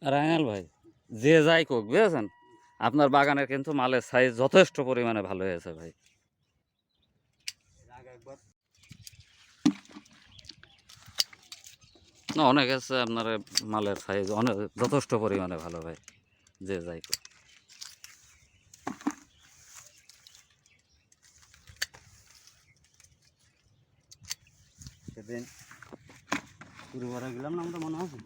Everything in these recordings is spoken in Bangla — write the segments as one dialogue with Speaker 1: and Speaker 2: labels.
Speaker 1: রায়নাল ভাই, যে যাই কোক বুঝেছেন, আপনার বাগানের কিন্তু মালের সাইজ যথেষ্ট পরিমাণে ভালো হয়েছে ভাই। না, অনেক আছে আপনার মালের সাইজ অনেক যথেষ্ট পরিমাণে ভালো ভাই, যে যাই কোক। সেদিন শুরু করে গেলাম না, আমরা মনে আছে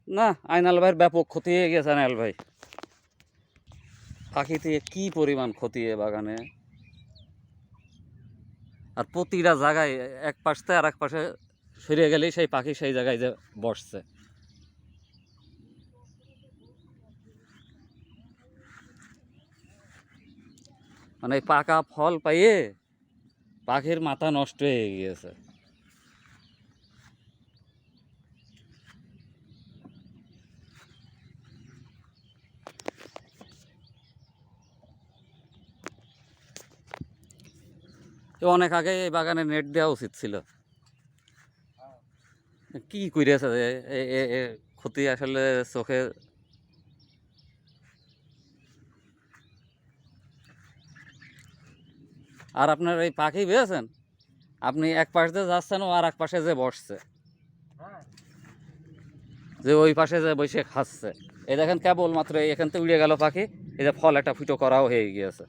Speaker 1: না, আইনাল ভাইয়ের ব্যাপক ক্ষতি হয়ে গেছে। আইনাল ভাই, পাখি থেকে কি পরিমাণ ক্ষতি এ বাগানে, আর প্রতিটা জায়গায় এক পাশ থেকে আর এক পাশে সরিয়ে গেলেই সেই পাখি সেই জায়গায় যে বসছে। মানে এই পাকা ফল পাইয়ে পাখির মাথা নষ্ট হয়ে গিয়েছে। অনেক আগে এই বাগানে নেট দেওয়া উচিত ছিল। কি করেছে ক্ষতি আসলে চোখে। আর আপনার এই পাখি বুঝেছেন, আপনি এক পাশ দিয়ে যাচ্ছেন ও আর এক পাশে যে বসছে, যে ওই পাশে যে বসে খাচ্ছে। এই দেখেন কেবল মাত্র এখান থেকে উড়ে গেল পাখি, এই যে ফল একটা ফুটো করাও হয়ে গিয়েছে।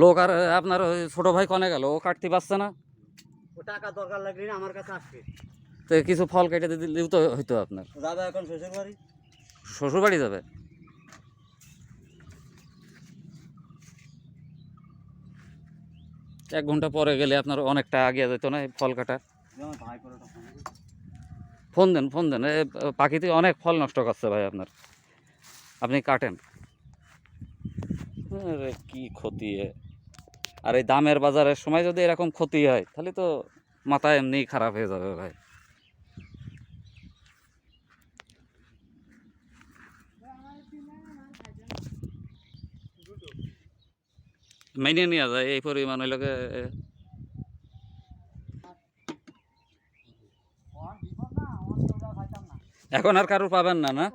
Speaker 1: লোক আর আপনার ওই ছোট ভাই কনে গেল, ও কাটতে পারছে না।
Speaker 2: ও টাকা দরকার লাগলে না আমার কাছে আসবে,
Speaker 1: তো কিছু ফল কেটে দিলেও তো হইতো আপনার।
Speaker 2: যাবে এখন শ্বশুর বাড়ি।
Speaker 1: শ্বশুর বাড়ি যাবে? এক ঘন্টা পরে গেলে আপনার অনেকটা আগে যেত না এই ফল কাটা। ফোন দেন, ফোন দেন, পাখিতে অনেক ফল নষ্ট করছে ভাই আপনার, আপনি কাটেন। আরে কি ক্ষতি! আর এই দামের বাজারের সময় যদি এরকম ক্ষতি হয় তাহলে তো মাথা এমনিই খারাপ হয়ে যাবে ভাই। মেনে নেওয়া যায় এই পরিমাণ হইলকে। এখন আর কারোর পাবেন না, না?